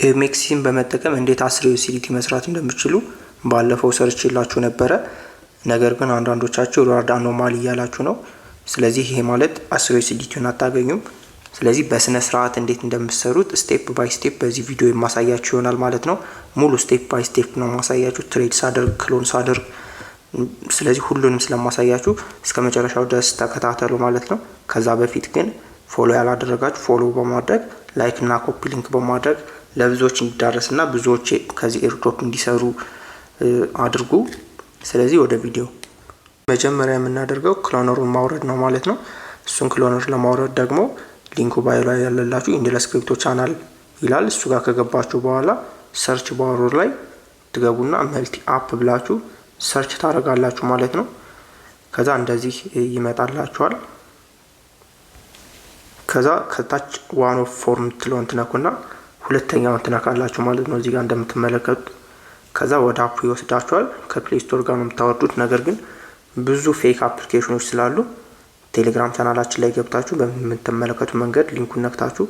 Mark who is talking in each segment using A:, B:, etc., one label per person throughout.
A: ኤምኤክሲን በመጠቀም እንዴት 10 ዩኤስዲቲ መስራት እንደምትችሉ ባለፈው ሰርችላችሁ ነበረ። ነገር ግን አንዳንዶቻችሁ ሪዋርድ አኖማሊ እያላችሁ ነው። ስለዚህ ይሄ ማለት 10 ዩኤስዲቲውን አታገኙም። ስለዚህ በስነ ስርዓት እንዴት እንደምትሰሩት ስቴፕ ባይ ስቴፕ በዚህ ቪዲዮ የማሳያችሁ ይሆናል ማለት ነው። ሙሉ ስቴፕ ባይ ስቴፕ ነው ማሳያችሁ፣ ትሬድ ሳደርግ ክሎን ሳደርግ። ስለዚህ ሁሉንም ስለማሳያችሁ እስከ መጨረሻው ድረስ ተከታተሉ ማለት ነው። ከዛ በፊት ግን ፎሎ ያላደረጋችሁ ፎሎ በማድረግ ላይክ እና ኮፒ ሊንክ በማድረግ ለብዙዎች እንዲዳረስና ብዙዎች ከዚህ ኤርድሮፕ እንዲሰሩ አድርጉ። ስለዚህ ወደ ቪዲዮ መጀመሪያ የምናደርገው ክሎነሩን ማውረድ ነው ማለት ነው። እሱን ክሎነር ለማውረድ ደግሞ ሊንኩ ባዮ ላይ ያለላችሁ ኢንዲለስ ክሪፕቶ ቻናል ይላል። እሱ ጋር ከገባችሁ በኋላ ሰርች ባሩ ላይ ትገቡና መልቲ አፕ ብላችሁ ሰርች ታደርጋላችሁ ማለት ነው። ከዛ እንደዚህ ይመጣላችኋል። ከዛ ከታች ዋን ኦፍ ፎርም ትሎን ትነኩና ሁለተኛውን ትነካላችሁ ማለት ነው እዚህ ጋር እንደምትመለከቱት። ከዛ ወደ አፑ ይወስዳችኋል። ከፕሌይ ስቶር ጋር ነው የምታወርዱት። ነገር ግን ብዙ ፌክ አፕሊኬሽኖች ስላሉ ቴሌግራም ቻናላችን ላይ ገብታችሁ በምትመለከቱ መንገድ ሊንኩን ነክታችሁ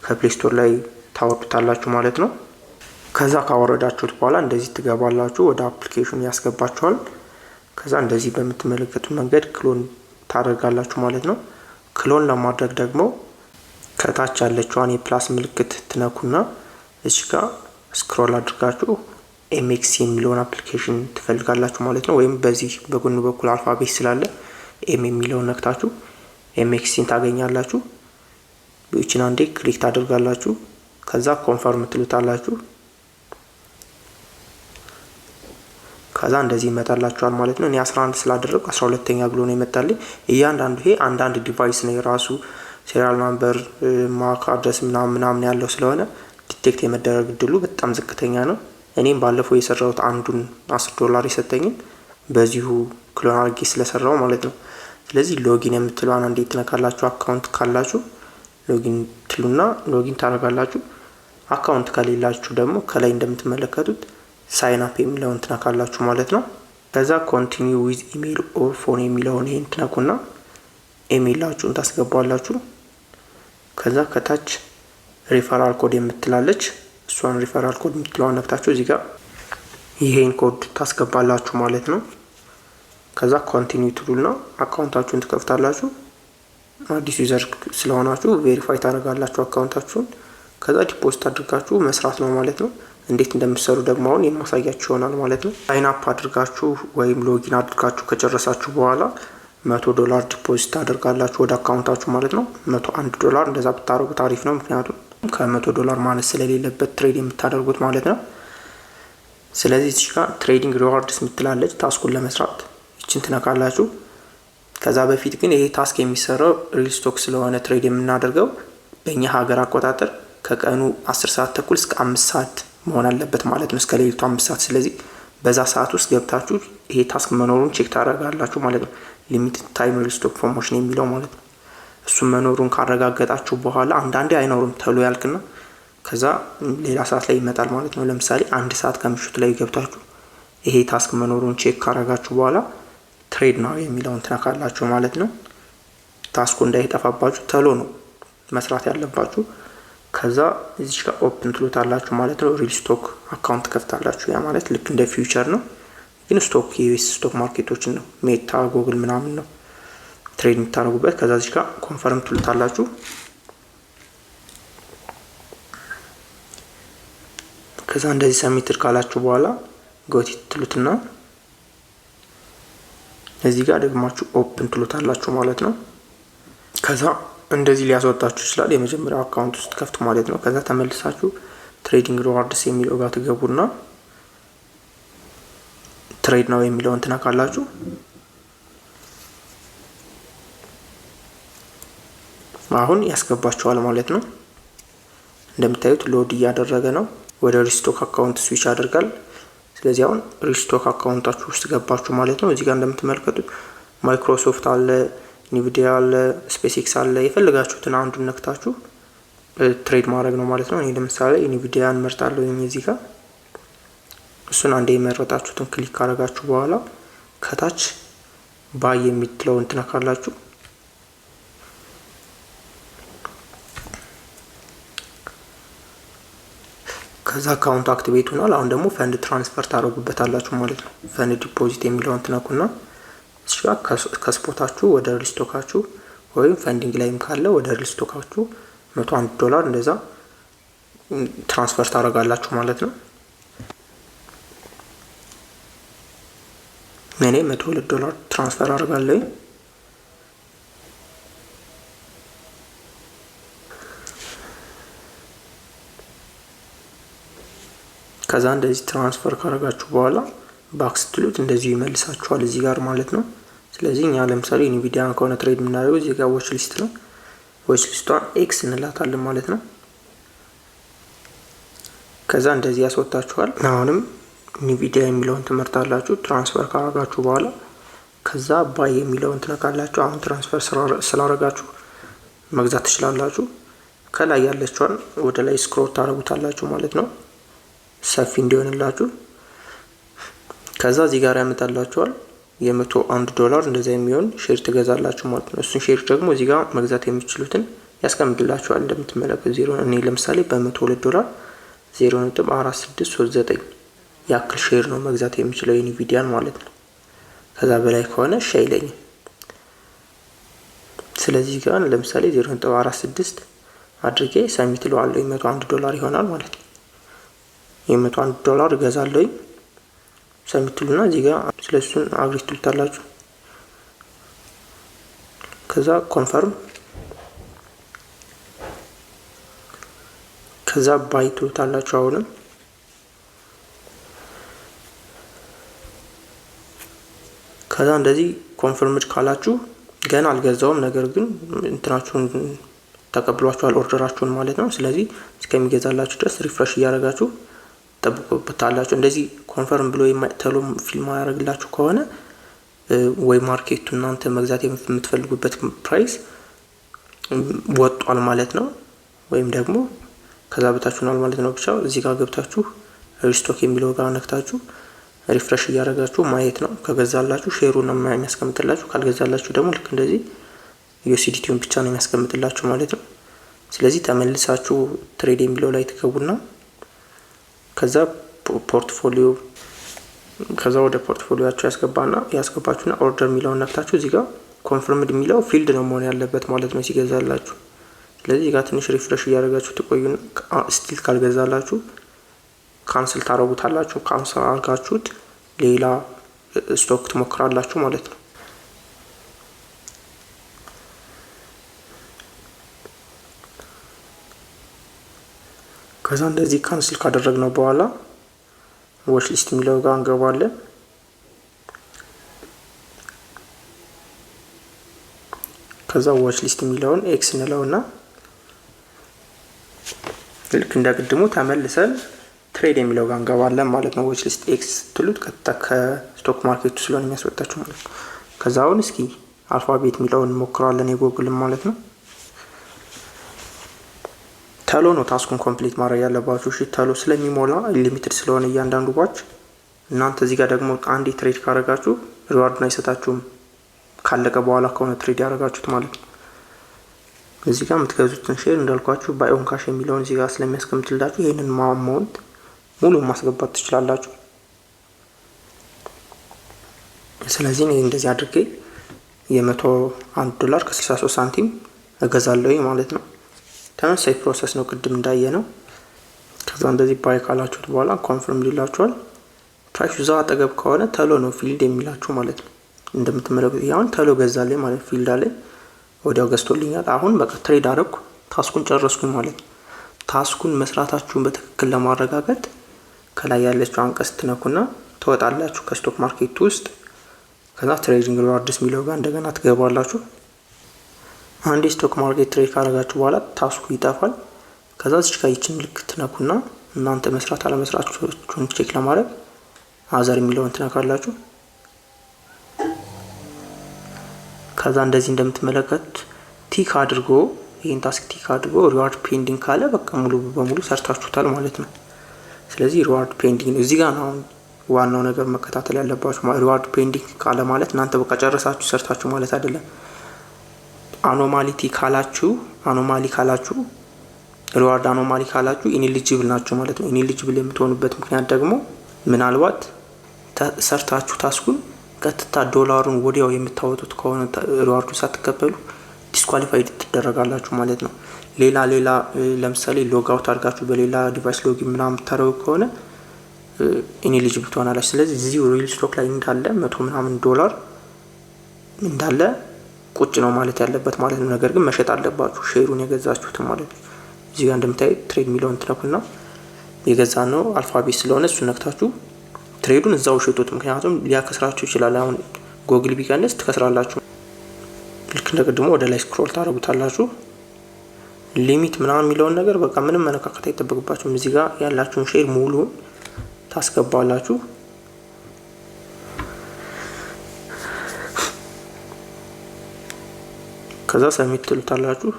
A: ከፕሌይ ስቶር ላይ ታወርዱታላችሁ ማለት ነው። ከዛ ካወረዳችሁት በኋላ እንደዚህ ትገባላችሁ፣ ወደ አፕሊኬሽኑ ያስገባችኋል። ከዛ እንደዚህ በምትመለከቱ መንገድ ክሎን ታደርጋላችሁ ማለት ነው። ክሎን ለማድረግ ደግሞ ከታች ያለችዋን የፕላስ ምልክት ትነኩና እዚህ ጋር ስክሮል አድርጋችሁ ኤምኤክስ የሚለውን አፕሊኬሽን ትፈልጋላችሁ ማለት ነው። ወይም በዚህ በጎን በኩል አልፋቤት ስላለ ኤም የሚለውን ነክታችሁ ኤምኤክስን ታገኛላችሁ። እቺን አንዴ ክሊክ ታደርጋላችሁ። ከዛ ኮንፈርም ትሉታላችሁ። ከዛ እንደዚህ ይመጣላችኋል ማለት ነው። እኔ 11 ስላደረኩ 12ኛ ብሎ ነው የመጣልኝ። እያንዳንዱ ይሄ አንዳንድ ዲቫይስ ነው የራሱ ሴሪያል ናምበር ማክ አድረስ ምናምን ያለው ስለሆነ ዲቴክት የመደረግ እድሉ በጣም ዝቅተኛ ነው። እኔም ባለፈው የሰራሁት አንዱን $10 የሰጠኝን በዚሁ ክሎን አድርጌ ስለሰራው ማለት ነው። ስለዚህ ሎጊን የምትለዋን አንዴ ትነካላችሁ። አካውንት ካላችሁ ሎጊን ትሉና ሎጊን ታደርጋላችሁ። አካውንት ከሌላችሁ ደግሞ ከላይ እንደምትመለከቱት ሳይን አፕ የሚለውን ትነካላችሁ ማለት ነው። ከዛ ኮንቲኒዩ ዊዝ ኢሜል ኦር ፎን የሚለውን ይሄን ትነኩና ኢሜላችሁን ታስገባላችሁ። ከዛ ከታች ሪፈራል ኮድ የምትላለች እሷን ሪፈራል ኮድ የምትለዋን ነክታችሁ እዚህ ጋር ይሄን ኮድ ታስገባላችሁ ማለት ነው። ከዛ ኮንቲኒዩ ትሉና አካውንታችሁን ትከፍታላችሁ። አዲስ ዩዘር ስለሆናችሁ ቬሪፋይ ታደርጋላችሁ አካውንታችሁን። ከዛ ዲፖዚት አድርጋችሁ መስራት ነው ማለት ነው። እንዴት እንደምትሰሩ ደግሞ አሁን የማሳያችሁ ይሆናል ማለት ነው። ሳይን አፕ አድርጋችሁ ወይም ሎጊን አድርጋችሁ ከጨረሳችሁ በኋላ $100 ዲፖዚት ታደርጋላችሁ ወደ አካውንታችሁ ማለት ነው። $101 እንደዛ ብታደርጉት አሪፍ ነው። ምክንያቱም $100 ማለት ስለሌለበት ትሬድ የምታደርጉት ማለት ነው። ስለዚህ እዚህ ጋር ትሬዲንግ ሪዋርድስ የምትላለች ታስኩን ለመስራት ይችን ትነካላችሁ። ከዛ በፊት ግን ይሄ ታስክ የሚሰራው ሪል ስቶክ ስለሆነ ትሬድ የምናደርገው በእኛ ሀገር አቆጣጠር ከቀኑ 10 ሰዓት ተኩል እስከ 5 ሰዓት መሆን አለበት ማለት ነው፣ እስከ ሌሊቱ 5 ሰዓት። ስለዚህ በዛ ሰዓት ውስጥ ገብታችሁ ይሄ ታስክ መኖሩን ቼክ ታደርጋላችሁ ማለት ነው። ሊሚትድ ታይም ሪል ስቶክ ፕሮሞሽን የሚለው ማለት ነው። እሱም መኖሩን ካረጋገጣችሁ በኋላ አንዳንዴ አይኖርም ተብሎ ያልክና ከዛ ሌላ ሰዓት ላይ ይመጣል ማለት ነው። ለምሳሌ 1 ሰዓት ከምሽቱ ላይ ገብታችሁ ይሄ ታስክ መኖሩን ቼክ ካረጋችሁ በኋላ ትሬድ ነው የሚለውን ትነካላችሁ ማለት ነው። ታስኩ እንዳይጠፋባችሁ ተሎ ነው መስራት ያለባችሁ። ከዛ እዚህ ጋር ኦፕን ትሉታላችሁ ማለት ነው። ሪል ስቶክ አካውንት ከፍታላችሁ። ያ ማለት ልክ እንደ ፊውቸር ነው፣ ግን ስቶክ የዩኤስ ስቶክ ማርኬቶችን ነው ሜታ ጉግል ምናምን ነው ትሬድ የምታደርጉበት። ከዛ እዚህ ጋር ኮንፈርም ትሉታላችሁ። ከዛ እንደዚህ ሰሚትድ ካላችሁ በኋላ ጎቲ ትሉትና እዚህ ጋር ደግማችሁ ኦፕን ትሉታላችሁ ማለት ነው። ከዛ እንደዚህ ሊያስወጣችሁ ይችላል። የመጀመሪያው አካውንት ውስጥ ከፍቱ ማለት ነው። ከዛ ተመልሳችሁ ትሬዲንግ ሪዋርድስ የሚለው ጋር ትገቡና ትሬድ ነው የሚለውን ትነካላችሁ። አሁን ያስገባችኋል ማለት ነው። እንደምታዩት ሎድ እያደረገ ነው። ወደ ሪስቶክ አካውንት ስዊች ያደርጋል። ስለዚህ አሁን ሪስቶክ አካውንታችሁ ውስጥ ገባችሁ ማለት ነው። እዚህ ጋር እንደምትመለከቱት ማይክሮሶፍት አለ፣ ኒቪዲያ አለ፣ ስፔስኤክስ አለ። የፈለጋችሁትን አንዱን ነክታችሁ ትሬድ ማድረግ ነው ማለት ነው። እኔ ለምሳሌ ኒቪዲያን መርጣለሁ እዚህ ጋር። እሱን አንዴ የመረጣችሁትን ክሊክ ካደረጋችሁ በኋላ ከታች ባይ የሚትለውን ትነካላችሁ። ከዛ አካውንቱ አክቲቬት ሆኗል። አሁን ደግሞ ፈንድ ትራንስፈር ታደርጉበታላችሁ ማለት ነው። ፈንድ ዲፖዚት የሚለውን ትነኩና እሺ ከስፖታችሁ ወደ ሪስቶካችሁ ወይም ፈንዲንግ ላይም ካለ ወደ ሪስቶካችሁ $101 እንደዛ ትራንስፈር ታደርጋላችሁ ማለት ነው። እኔ $102 ትራንስፈር አደርጋለሁ። ከዛ እንደዚህ ትራንስፈር ካደረጋችሁ በኋላ ባክ ስትሉት እንደዚህ ይመልሳችኋል እዚህ ጋር ማለት ነው። ስለዚህ እኛ ለምሳሌ ኢንቪዲያ ከሆነ ትሬድ የምናደርገው እዚህ ጋር ዎች ሊስት ነው። ዎች ሊስቷን ኤክስ እንላታለን ማለት ነው። ከዛ እንደዚህ ያስወጣችኋል። አሁንም ኢንቪዲያ የሚለውን ትመርጣላችሁ ትራንስፈር ካደረጋችሁ በኋላ ከዛ ባይ የሚለውን ትነካላችሁ። አሁን ትራንስፈር ስላደረጋችሁ መግዛት ትችላላችሁ። ከላይ ያለችዋን ወደ ላይ ስክሮል ታደርጉታላችሁ ማለት ነው ሰፊ እንዲሆንላችሁ። ከዛ እዚህ ጋር ያመጣላችኋል $101 እንደዛ የሚሆን ሼር ትገዛላችሁ ማለት ነው። እሱን ሼር ደግሞ እዚህ ጋር መግዛት የሚችሉትን ያስቀምጥላችኋል። እንደምትመለከቱት እኔ ለምሳሌ $102 0.4639 ያክል ሼር ነው መግዛት የሚችለው የኢንቪዲያን ማለት ነው። ከዛ በላይ ከሆነ ሼር አይለኝም። ስለዚህ ጋር ለምሳሌ 0.46 አድርጌ ሰሚት ለዋለሁ $101 ይሆናል ማለት ነው። $101 እገዛለሁ ሰሚትሉና እዚህ ጋር ስለሱን አግሪ ትሉታላችሁ። ከዛ ኮንፈርም ከዛ ባይ ትሉታላችሁ። አሁንም ከዛ እንደዚህ ኮንፈርምድ ካላችሁ ገና አልገዛውም፣ ነገር ግን እንትናችሁን ተቀብሏችኋል ኦርደራችሁን ማለት ነው። ስለዚህ እስከሚገዛላችሁ ድረስ ሪፍሬሽ እያደረጋችሁ ጠብቁበታላችሁ። እንደዚህ ኮንፈርም ብሎ ተሎ ፊልም ያደርግላችሁ ከሆነ ወይ ማርኬቱ እናንተ መግዛት የምትፈልጉበት ፕራይስ ወጧል ማለት ነው፣ ወይም ደግሞ ከዛ በታች ሆኗል ማለት ነው። ብቻ እዚህ ጋር ገብታችሁ ሪስቶክ የሚለው ጋር ነክታችሁ ሪፍሬሽ እያደረጋችሁ ማየት ነው። ከገዛላችሁ ሼሩን ነው የሚያስቀምጥላችሁ፣ ካልገዛላችሁ ደግሞ ልክ እንደዚህ ዩኤስዲቲውን ብቻ ነው የሚያስቀምጥላችሁ ማለት ነው። ስለዚህ ተመልሳችሁ ትሬድ የሚለው ላይ ትገቡና ከዛ ፖርትፎሊዮ ከዛ ወደ ፖርትፎሊዮአችሁ ያስገባችሁና ኦርደር የሚለውን ነክታችሁ እዚህ ጋር ኮንፈርምድ የሚለው ፊልድ ነው መሆን ያለበት ማለት ነው ሲገዛላችሁ። ስለዚህ ጋር ትንሽ ሪፍሬሽ እያደረጋችሁ ትቆዩና ስቲል ካልገዛላችሁ ካንስል ታረጉታላችሁ። ካንስል አድርጋችሁት ሌላ ስቶክ ትሞክራላችሁ ማለት ነው። ከዛ እንደዚህ ካንስል ካደረግነው በኋላ ዎች ሊስት የሚለው ጋር እንገባለን። ከዛ ዎች ሊስት የሚለውን ኤክስ እንለውና ልክ እንደቀድሞ ተመልሰን ትሬድ የሚለው ጋር እንገባለን ማለት ነው። ዎች ሊስት ኤክስ ትሉት ከስቶክ ማርኬቱ ስለሆነ የሚያስወጣችሁ ማለት ነው። ከዛ አሁን እስኪ አልፋቤት የሚለውን እንሞክራለን የጎግልን ማለት ነው። ተሎ ነው ታስኩን ኮምፕሊት ማድረግ ያለባችሁ። እሺ ተሎ ስለሚሞላ ሊሚትድ ስለሆነ እያንዳንዱ ባች እናንተ እዚህ ጋር ደግሞ አንዴ ትሬድ ካረጋችሁ ሪዋርድ ነው አይሰጣችሁም፣ ካለቀ በኋላ ከሆነ ትሬድ ያረጋችሁት ማለት ነው። እዚህ ጋር የምትገዙትን ሼር እንዳልኳችሁ ባይ ኦን ካሽ የሚለውን እዚህ ጋር ስለሚያስቀምጥላችሁ ይሄንን አማውንት ሙሉ ማስገባት ትችላላችሁ። ስለዚህ ነው እንደዚህ አድርጌ $101 ከ63 ሳንቲም እገዛለሁ ማለት ነው። ተመሳሳይ ፕሮሰስ ነው ቅድም እንዳየ ነው። ከዛ እንደዚህ ባይ ካላችሁት በኋላ ኮንፈርም ሊላችኋል። ፕራይሱ እዛው አጠገብ ከሆነ ተሎ ነው ፊልድ የሚላችሁ ማለት ነው። እንደምትመለከቱት ያውን ተሎ ገዛለኝ ማለት ፊልድ አለ ወዲያው ገዝቶልኛል። አሁን በቃ ትሬድ አደረኩ፣ ታስኩን ጨረስኩኝ ማለት ነው። ታስኩን መስራታችሁን በትክክል ለማረጋገጥ ከላይ ያለችው አንቀስ ትነኩና ትወጣላችሁ ከስቶክ ማርኬት ውስጥ። ከዛ ትሬዲንግ ሪዋርድስ የሚለው ጋር እንደገና ትገባላችሁ። አንዴ ስቶክ ማርኬት ትሬድ ካረጋችሁ በኋላ ታስኩ ይጠፋል። ከዛ እዚህ ጋር ይችን ምልክት ትነኩና እናንተ መስራት አለመስራታችሁን ቼክ ለማድረግ አዘር የሚለውን ትነካላችሁ። ከዛ እንደዚህ እንደምትመለከቱት ቲክ አድርጎ ይሄን ታስክ ቲክ አድርጎ ሪዋርድ ፔንዲንግ ካለ በቃ ሙሉ በሙሉ ሰርታችሁታል ማለት ነው። ስለዚህ ሪዋርድ ፔንዲንግ ነው እዚህ ጋር ነው ዋናው ነገር መከታተል ያለባችሁ። ሪዋርድ ፔንዲንግ ካለ ማለት እናንተ በቃ ጨረሳችሁ ሰርታችሁ ማለት አይደለም። አኖማሊ ካላችሁ ሪዋርድ አኖማሊ ካላችሁ ኢኒሊጂብል ናቸው ማለት ነው። ኢኒሊጂብል የምትሆኑበት ምክንያት ደግሞ ምናልባት ሰርታችሁ ታስኩን ቀጥታ ዶላሩን ወዲያው የምታወጡት ከሆነ ሪዋርዱ ሳትቀበሉ ዲስኳሊፋይድ ትደረጋላችሁ ማለት ነው። ሌላ ለምሳሌ ሎግ አውት አድርጋችሁ በሌላ ዲቫይስ ሎጊን ምናምን ታረጉ ከሆነ ኢኒሊጂብል ትሆናላችሁ። ስለዚህ እዚህ ሪል ስቶክ ላይ እንዳለ 100 ምናምን ዶላር እንዳለ ቁጭ ነው ማለት ያለበት ማለት ነው። ነገር ግን መሸጥ አለባችሁ ሼሩን የገዛችሁት ማለት ነው። እዚህ ጋር እንደምታዩት ትሬድ ሚሊዮን ትነኩና የገዛ ነው አልፋቤት ስለሆነ እሱ ነክታችሁ ትሬዱን እዛው ሸጡት። ምክንያቱም ሊያከስራችሁ ይችላል። አሁን ጎግል ቢቀንስ ትከስራላችሁ። ልክ እንደቀድሞ ወደ ላይ ስክሮል ታደርጉታላችሁ። ሊሚት ምናምን የሚለውን ነገር በቃ ምንም መነካከት አይጠበቅባችሁም። እዚህ ጋር ያላችሁን ሼር ሙሉን ታስገባላችሁ። ከዛ ሰሚት ትሉታላችሁ።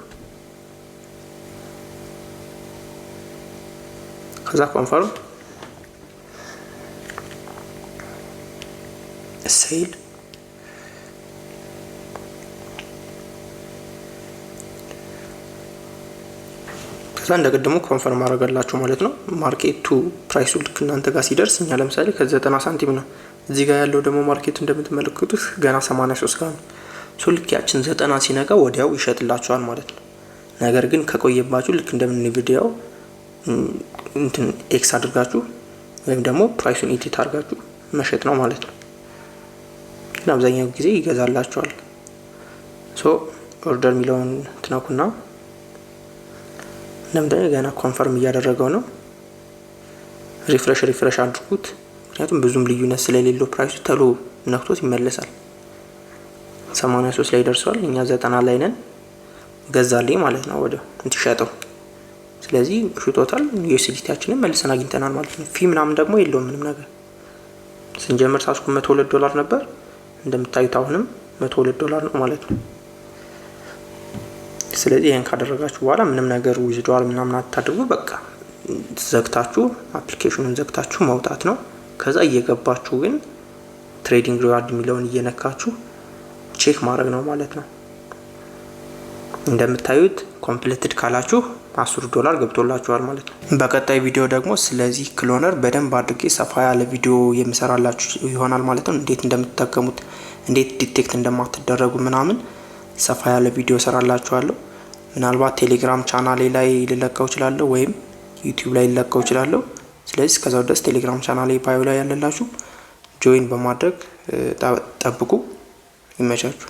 A: ከዛ ኮንፈርም ሴል ከዛ እንደቀደሙ ኮንፈርም አደረጋላችሁ ማለት ነው። ማርኬቱ ፕራይሱ ልክ እናንተ ጋር ሲደርስ እኛ ለምሳሌ ከ90 ሳንቲም ነው። እዚህ ጋር ያለው ደግሞ ማርኬቱ እንደምትመለከቱት ገና 83 ጋር ነው። ሶ ልክ ያችን 90 ሲነጋ ወዲያው ይሸጥላችኋል ማለት ነው። ነገር ግን ከቆየባችሁ ልክ እንደምን ቪዲዮው እንትን ኤክስ አድርጋችሁ ወይም ደግሞ ፕራይሱን ኢዲት አድርጋችሁ መሸጥ ነው ማለት ነው። ግን አብዛኛው ጊዜ ይገዛላችኋል። ሶ ኦርደር ሚለውን ትነኩና እንደምታዩት ገና ኮንፈርም እያደረገው ነው። ሪፍሬሽ አድርጉት። ምክንያቱም ብዙም ልዩነት ስለሌለው ፕራይሱ ተሎ ነክቶት ይመለሳል። 83 ላይ ደርሷል። እኛ 90 ላይ ነን። ገዛልኝ ማለት ነው ወዲያው እንትሸጠው። ስለዚህ ሽጦታል። ዩኤስዲቲያችንን መልሰን አግኝተናል ማለት ነው። ፊ ምናምን ደግሞ የለውም ምንም ነገር። ስንጀምር ታስኩ $102 ነበር። እንደምታዩት አሁንም $102 ነው ማለት ነው። ስለዚህ ይሄን ካደረጋችሁ በኋላ ምንም ነገር ዊዝድሮዋል ምናምን አታድርጉ። በቃ ዘግታችሁ አፕሊኬሽኑን ዘግታችሁ መውጣት ነው። ከዛ እየገባችሁ ግን ትሬዲንግ ሪዋርድ የሚለውን እየነካችሁ ቼክ ማድረግ ነው ማለት ነው። እንደምታዩት ኮምፕሊትድ ካላችሁ $10 ገብቶላችኋል ማለት ነው። በቀጣይ ቪዲዮ ደግሞ ስለዚህ ክሎነር በደንብ አድርጌ ሰፋ ያለ ቪዲዮ የምሰራላችሁ ይሆናል ማለት ነው። እንዴት እንደምትጠቀሙት፣ እንዴት ዲቴክት እንደማትደረጉ ምናምን ሰፋ ያለ ቪዲዮ ሰራላችኋለሁ። ምናልባት ቴሌግራም ቻናሌ ላይ ልለቀው እችላለሁ ወይም ዩቲዩብ ላይ ልለቀው እችላለሁ። ስለዚህ እስከዛው ድረስ ቴሌግራም ቻናሌ ባዮ ላይ ያለላችሁ ጆይን በማድረግ ጠብቁ። ይመቻችሁ።